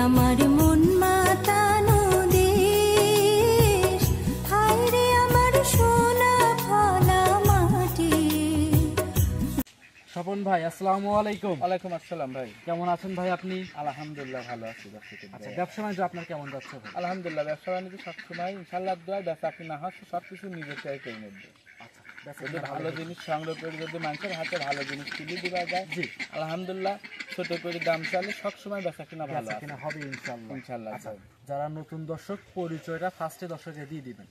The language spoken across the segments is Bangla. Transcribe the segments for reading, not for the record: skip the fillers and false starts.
আমার মন মাতানো দেশ, হায় রে আমার সোনা ফলা মাটি। স্বপন ভাই, আসসালামু আলাইকুম। ওয়ালাইকুম আসসালাম ভাই, কেমন আছেন ভাই আপনি? আলহামদুলিল্লাহ ভালো আছি। আচ্ছা, ব্যবসা বাণিজ্য আপনার কেমন যাচ্ছে ভাই? আলহামদুলিল্লাহ, ব্যবসা বাণিজ্য সবসময় ইনশাল্লাহ দোয়া বেচা কিনা হচ্ছে সবকিছু নিজের চাইতেই মধ্যে। আচ্ছা, ব্যবসা যদি কেনা ভালো জিনিস সংগ্রহ করে যদি মানুষের হাতে ভালো জিনিস তুলে দেওয়া যায়, জি, আলহামদুলিল্লাহ ছোট করে দাম চালে সবসময় বেচা কিনা ভালো বেচা আছে কেনা হবে ইনশাআল্লাহ। ইনশাল্লাহ। আচ্ছা, যারা নতুন দর্শক, পরিচয়টা ফার্স্টে দর্শককে দিয়ে দিবেন।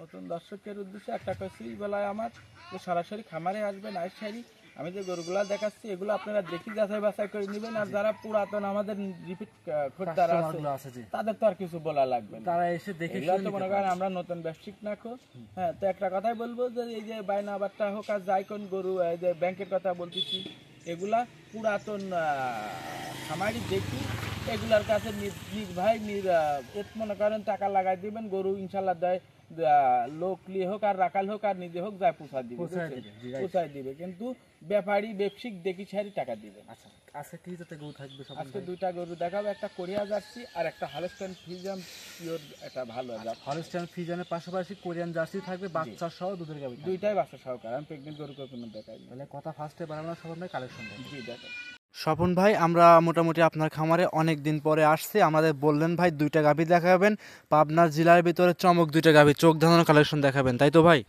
নতুন দর্শকের উদ্দেশ্যে একটা কথা বেলায় আমার যে সরাসরি খামারে আসবেন, আইসারি আমি যে গরুগুলা দেখাচ্ছি এগুলো আপনারা দেখি যাচাই বাছাই করে নেবেন। আর যারা পুরাতন আমাদের রিপিট খোরদার আছে আছে তাদের তো আর কিছু বলা লাগবে না, তারা এসে দেখে এগুলো তো মনে করেন আমরা নতুন ব্যবসায়িক না খো। হ্যাঁ, তো একটা কথাই বলবো যে এই যে বাইনা বাট্টা হোক আর যাই কোন গরু, এই যে ব্যাংকের কথা বলতেছি, এগুলা পুরাতন খামারি দেখি এগুলার কাছে নির্ভয় মনে করেন টাকা লাগাই দিবেন, গরু ইনশাল্লাহ দেয় লোক লিয়ে হোক আর রাখাল হোক আর নিজে হোক যায় পোষায় দিবে, কিন্তু ব্যাপারী ব্যবসায়িক দেখি সারি টাকা দিবে। আচ্ছা, আজকে কি জাতের গরু থাকবে? আজকে দুইটা গরু দেখাবো, একটা কোরিয়া জার্সি আর একটা হলস্টাইন ফ্রিজিয়ান পিওর, একটা ভালো জাত। হলস্টাইন ফ্রিজিয়ানের পাশাপাশি কোরিয়ান জার্সি থাকবে, বাচ্চা সহ দুধের গাভী, দুইটাই বাচ্চা সহকার। আমি প্রেগনেন্ট গরু কোনো দেখাই। তাহলে কথা ফার্স্টে বানানো স্বপন ভাই কালেকশন। জি দেখো স্বপন ভাই, আমরা মোটামুটি আপনার খামারে অনেক দিন পরে আসছি। আমাদের বললেন ভাই দুইটা গাভী দেখাবেন, পাবনা জেলার ভিতরে চমক দুইটা গাভী, চোখ ধাঁধানো কালেকশন দেখাবেন, তাই তো ভাই?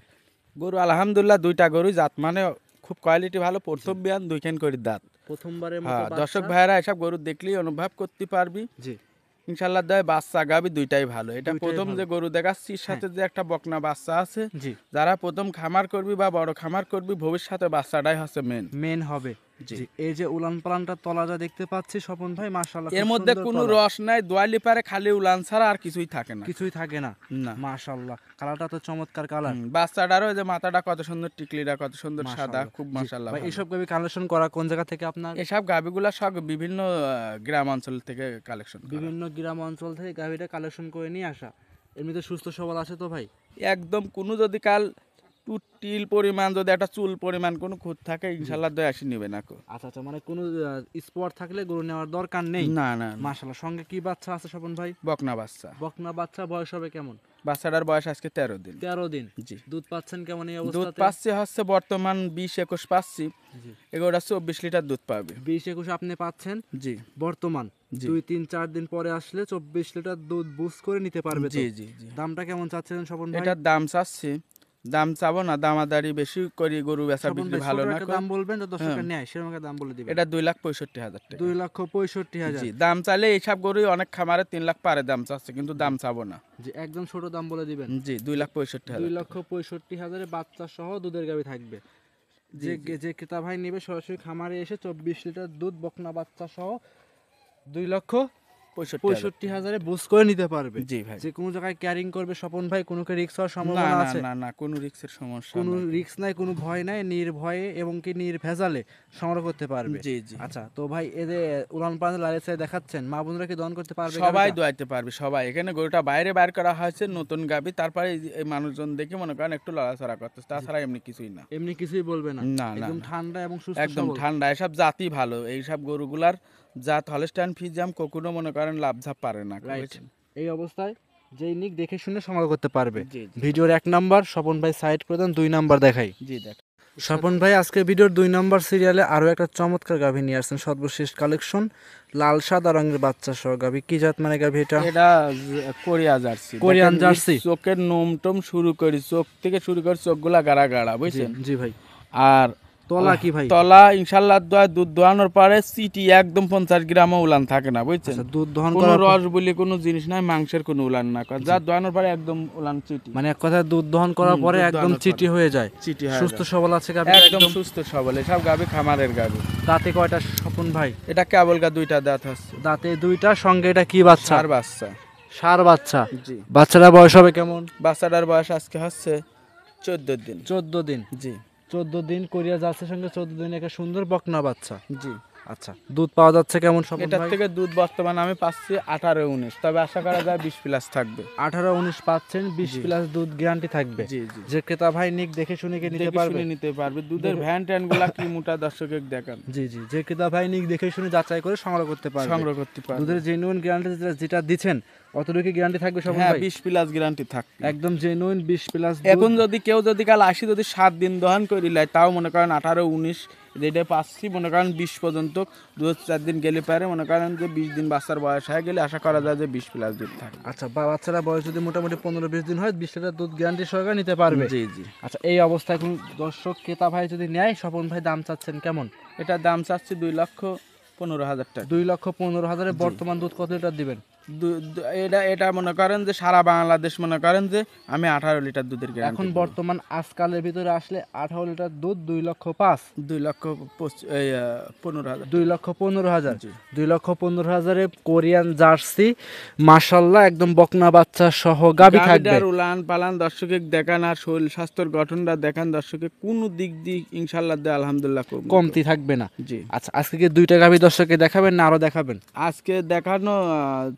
গরু আলহামদুলিল্লাহ দুইটা গরু জাত মানে খুব কোয়ালিটি ভালো, প্রথম বিয়ান দুইখান করে দাঁত। প্রথমবারের মতো হ্যাঁ, দর্শক ভাইরা এসব গরু দেখলেই অনুভব করতে পারবি। জি, ইনশাল্লাহ দেয় বাচ্চা গাবি দুইটাই ভালো। এটা দুইটাই প্রথম ভালো। যে গরু দেখাচ্ছি সাথে যে একটা বকনা বাচ্চা আছে, জি, যারা প্রথম খামার করবি বা বড় খামার করবি ভবিষ্যতে বাচ্চাটাই হচ্ছে মেন হবে। জি। জি, এই যে উলান পালানটা তলাটা দেখতে পাচ্ছি স্বপন ভাই, মাশাআল্লাহ, এর মধ্যে কোনো রস নাই, দোয়ালি পারে খালি উলান ছাড়া আর কিছুই থাকে না, কিছুই থাকে না। না মাশাআল্লাহ, কালারটা তো চমৎকার কালার। বাচ্চাটারও যে মাথাটা কত সুন্দর, টিকলিটা কত সুন্দর সাদা, মাশাআল্লাহ। খুব জি, মাশাআল্লাহ। ভাই এইসব গাভী কালেকশন করা কোন জায়গা থেকে আপনার? এসব গাবিগুলা সব বিভিন্ন গ্রাম অঞ্চল থেকে কালেকশন, বিভিন্ন গ্রাম অঞ্চল থেকে গাভীটা কালেকশন করে নিয়ে আসা। এমনিতে সুস্থ সবল আছে তো ভাই? একদম কোনো যদি কাল টুটিল পরিমাণ যদি একটা চুল পরিমাণ কোনো খুঁত থাকে ইনশাল্লাহ দয় আসি নিবে না কো। আচ্ছা আচ্ছা, মানে কোনো স্পট থাকলে গরু নেওয়ার দরকার নেই। না না, মাশাআল্লাহ। সঙ্গে কি বাচ্চা আছে স্বপন ভাই? বকনা বাচ্চা। বকনা বাচ্চা, বয়স হবে কেমন? বাচ্চাটার বয়স আজকে 13 দিন। 13 দিন। জি। দুধ পাচ্ছেন কেমন এই দুধ অবস্থাতে? পাচ্ছি হচ্ছে বর্তমান 20-21 পাচ্ছি। জি। এগুলোটা 24 লিটার দুধ পাবে। 20-21 আপনি পাচ্ছেন জি বর্তমান। জি। 2-3-4 দিন পরে আসলে 24 লিটার দুধ বুস করে নিতে পারবে তো? জি জি জি। দামটা কেমন চাচ্ছেন স্বপন ভাই? এটার দাম চাচ্ছি, দাম চাবো না, দামাদারি বেশি করি, গরু বেচা স্বপন বিক্রি ভাই, ভালো ছোট না। একটা দাম বলবেন তো দর্শকের নেয়, সেরকম একটা দাম বলে দিবেন। এটা 2,65,000 টাকা। 2,65,000। জি, দাম চাইলে এইসব গরু অনেক খামারে 3 লাখ পারে দাম চাচ্ছে, কিন্তু দাম চাবো না। জি, একদম ছোট দাম বলে দিবেন। জি, 2,65,000। 2,65,000 বাচ্চা সহ দুধের গাভী থাকবে। যে ক্রেতা ভাই নেবে সরাসরি খামারে এসে 24 লিটার দুধ বকনা বাচ্চা সহ 2,65,000 বুস করে নিতে পারবে। জি ভাই। যে কোনো জায়গায় ক্যারিং করবে স্বপন ভাই, কোনো রিস্ক হওয়ার না সম্ভাবনা না আছে? না না, কোনো রিস্কের সমস্যা কোনো নেই। রিস্ক নাই, কোনো ভয় নাই, নির্ভয়ে এবং কি নির্ভেজালে সংগ্রহ করতে পারবে। জি জি। আচ্ছা, তো ভাই এদের উলান পালান লাইসে দেখাচ্ছেন, মা বোনরা কি দহন করতে পারবে? সবাই গাভীটা? দোয়াইতে পারবে সবাই। এখানে গরুটা বাইরে বাইর করা হয়েছে নতুন গাবি, তারপরে এই মানুষজন দেখে মনে করেন একটু লড়াচড়া করতেছে, তাছাড়া এমনি কিছুই না। এমনি কিছুই বলবে না? না, না, একদম না। ঠান্ডা এবং সুস্থ একদম সবল। ঠান্ডা, এসব জাতি ভালো, এইসব গরুগুলার জাত হলস্টাইন ফ্রিজিয়ান কখনো মনে করেন লাভঝাপ পারে না। রাইট। এই অবস্থায় যেই নিক দেখে শুনে সংগ্রহ করতে পারবে। জি জি। ভিডিওর 1 নাম্বার স্বপন ভাই সাইড করে দেন, 2 নাম্বার দেখাই। জি দেখ। স্বপন ভাই আজকে ভিডিওর 2 নাম্বার সিরিয়ালে আরো একটা চমৎকার গাভী নিয়ে আসছেন, সর্বশেষ কালেকশন, লাল সাদা রঙের বাচ্চা সহ গাভী। কি জাত মানে গাভী এটা? এটা কোরিয়া জার্সি। কোরিয়ান দেখেন, জার্সি। চোখের নোমটোম শুরু করি, চোখ থেকে শুরু করে চোখগুলা গাড়া গাড়া, বুঝছেন? জি ভাই। আর তলা কি ভাই? তলা ইনশাল্লাহ দুধ দোয়ানোর পরে সিটি একদম 50 গ্রামও উলান থাকে না, বুঝছেন? আচ্ছা, দুধ দহন কোনো করার রস বলি কোনো জিনিস নাই, মাংসের কোনো উলান না, যা দোয়ানোর পরে একদম উলান চিটি, মানে এক কথায় দুধ দহন করার পরে দুধ একদম দহনের চিটি হয়ে যায়। চিটি হয় সুস্থ সবল আছে গাভী, একদম সুস্থ সবল। এসব গাবি খামারের গাবি। দাঁতে কয়টা স্বপন ভাই? এটা কেবল দুইটা দাঁত হচ্ছে। দাঁতে 2টা, সঙ্গে এটা কি বাচ্চা? চার বাচ্চা। ষাঁড় বাচ্চা। জি। বাচ্চাটার বয়স হবে কেমন? বাচ্চাটার বয়স আজকে হচ্ছে 14 দিন। 14 দিন। জি 14 দিন কোরিয়া জার্সির সঙ্গে 14 দিন একটা সুন্দর বকনা বাচ্চা। জি। আচ্ছা, দুধ পাওয়া যাচ্ছে কেমন স্বপন এটার ভাই? থেকে দুধ বর্তমানে আমি পাচ্ছি 18-19, তবে আশা করা যায় 20+ থাকবে। 18-19 পাচ্ছেন, 20+ দুধ গ্যারান্টি থাকবে। জি জি, যে ক্রেতা ভাই নিক দেখে শুনে কি নিতে দেখে পারবে? শুনে নিতে পারবে। দুধের ভ্যান ট্যান গুলা কি মোটা দর্শকের দেখান, জি জি, যে ক্রেতা ভাই নিক দেখে শুনে যাচাই করে সংগ্রহ করতে পারবে। সংগ্রহ করতে পারবে। দুধের জেনুইন গ্যারান্টি যেটা দিচ্ছেন অতটুকু গ্যারান্টি থাকবে স্বপন হ্যাঁ, ভাই? 20+ গ্যারান্টি থাকবে একদম জেনুইন 20+ এখন যদি কেউ যদি কাল 80 যদি 7 দিন দহন করিলে তাও মনে করেন 18-19 যেটা পাচ্ছি মনে করেন 20 পর্যন্ত 2-4 দিন গেলে পারে মনে করেন যে 20 দিন বাচ্চার বয়স হয়ে গেলে আশা করা যায় যে 20+ দুধ থাকে। আচ্ছা, বাচ্চারা বয়স যদি মোটামুটি 15-20 দিন হয় 20 লিটার দুধ গ্যারান্টি সহকারে নিতে পারবে। জি জি, আচ্ছা, এই অবস্থায় কোন দর্শক ক্রেতা ভাই যদি নেয় স্বপন ভাই দাম চাচ্ছেন কেমন? এটার দাম চাচ্ছি 2,15,000 টাকা। 2,15,000-এ বর্তমান দুধ কত লিটার দিবেন? এটা মনে করেন যে সারা বাংলাদেশ মনে করেন যে আমি 18 লিটার দুধের এখন গ্যারান্টি। বর্তমান আজকালের ভিতরে আসলে 18 লিটার দুধ 2,05,000, 2,15,000। 2,15,000, জি। 2,15,000-এ কোরিয়ান জার্সি মাশাআল্লাহ একদম বকনা বাচ্চা সহ গাভী থাকবে। গাভীটার উলান পালান দর্শকে দেখান আর শরীর স্বাস্থ্যের গঠনটা দেখান দর্শকে, কোন দিক দিয়ে ইনশাআল্লাহ দে আলহামদুলিল্লাহ কমতি থাকবে না। জি, আচ্ছা, আজকে কি 2টা গাভী দর্শককে দেখাবেন না আরো দেখাবেন? আজকে দেখানো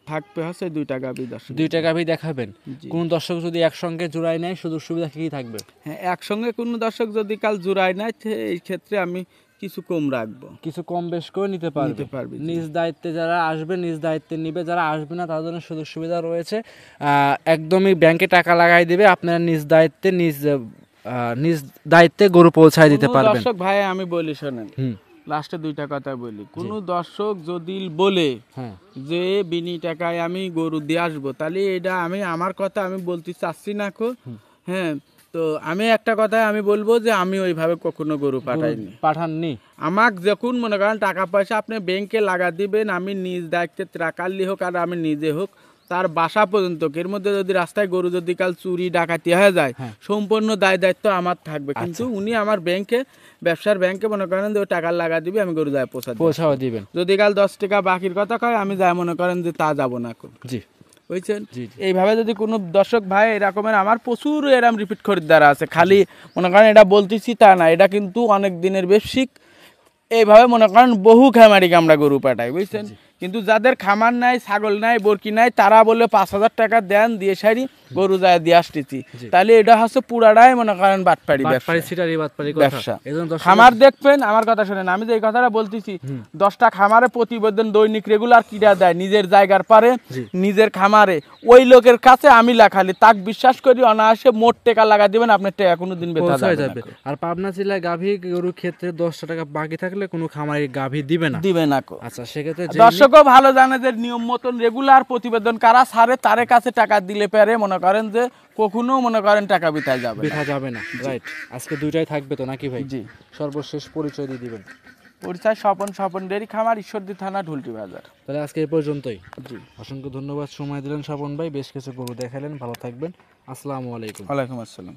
থাকবে হচ্ছে 2টা গাভী দর্শক। 2টা গাভী দেখাবেন। জি। কোন দর্শক যদি একসঙ্গে জোড়ায় নেয় সুযোগ সুবিধা কি থাকবে? হ্যাঁ, একসঙ্গে কোনো দর্শক যদি কাল জোড়ায় নেয় এই ক্ষেত্রে আমি কিছু কম রাখবো, কিছু কম বেশ করে নিতে পারবে। পারবে। নিজ দায়িত্বে যারা আসবে নিজ দায়িত্বে নিবে, যারা আসবে না তাদের জন্য সুযোগ সুবিধা রয়েছে। একদমই ব্যাংকে টাকা লাগাই দেবে, আপনারা নিজ দায়িত্বে নিজ দায়িত্বে গরু পৌঁছায় দিতে কোনো পারবেন। দর্শক ভাই আমি বলি শোনেন, হুম, লাস্টে 2টা কথা বলি। কোনো দর্শক যদি বলে হ্যাঁ, যে বিনি টাকায় আমি গরু দিয়ে আসবো, তাহলে এটা আমি আমার কথা আমি বলতে চাচ্ছি না কো। হ্যাঁ, তো আমি একটা কথা আমি বলবো যে আমি ওইভাবে কখনো গরু পাঠাইনি। পাঠাননি। আমাকে যখন মনে করেন টাকা পয়সা আপনি ব্যাংকে লাগা দিবেন, আমি নিজ দায়িত্বে টাকালি হোক আর আমি নিজে হোক তার বাসা পর্যন্ত, এর মধ্যে যদি রাস্তায় গরু যদি কাল চুরি ডাকাতি হয়ে যায় সম্পূর্ণ দায়িত্ব আমার থাকবে। কিন্তু উনি আমার ব্যাংকে ব্যবসার ব্যাংকে মনে করেন যে টাকা লাগা দিবে, আমি গরু যায় পৌঁছাও দিবেন। যদি কাল 10 টাকা বাকির কথা কয় আমি যাই মনে করেন যে তা যাব না। জি, বুঝছেন? জি। এইভাবে যদি কোনো দর্শক ভাই এরকমের, আমার প্রচুর এরকম রিপিট খরিদ্দার আছে, খালি মনে করেন এটা বলতেছি তা না, এটা কিন্তু অনেক দিনের বেশিক। এইভাবে মনে করেন বহু খামারিকে আমরা গরু পাঠাই, বুঝছেন? কিন্তু যাদের খামার নাই, ছাগল নাই, বরকি নাই, তারা বলে 5,000 টাকা দেন দিয়ে সারি গরু যায় দিয়ে আসতেছি, তাহলে এটা হচ্ছে পুরাটাই মনে করেন বাটপাড়ি ব্যবসা। খামার দেখবেন, আমার কথা শোনেন, আমি যে এই কথাটা বলতেছি 10টা খামারে প্রতিবেদন দৈনিক রেগুলার কিরা দেয় নিজের জায়গার পারে নিজের খামারে, ওই লোকের কাছে আমি লেখালি তাক বিশ্বাস করি অনায়াসে মোট টাকা লাগা দিবেন, আপনার টাকা কোনোদিন বেতা যাবে। আর পাবনা জেলায় গাভী গরুর ক্ষেত্রে 10 টাকা বাকি থাকলে কোনো খামারি গাভী দিবে না। আচ্ছা, সেক্ষেত্রে দর্শকও ভালো জানে যে নিয়ম মতন রেগুলার প্রতিবেদন কারা ছাড়ে তার কাছে টাকা দিলে পারে মনে করেন যে কখনো মনে করেন টাকা বিতা যাবে না। রাইট, আজকে 2টাই থাকবে তো নাকি ভাই? জি। সর্বশেষ পরিচয় দিয়ে দিবেন। পরিচয় স্বপন ডেয়ারি খামার, ঈশ্বরদী থানা, ঢুলটি বাজার। তাহলে আজকে এই পর্যন্তই। জি, অসংখ্য ধন্যবাদ সময় দিলেন স্বপন ভাই, বেশ কিছু গরু দেখালেন, ভালো থাকবেন। আসসালামু আলাইকুম। ওয়ালাইকুম আসসালাম।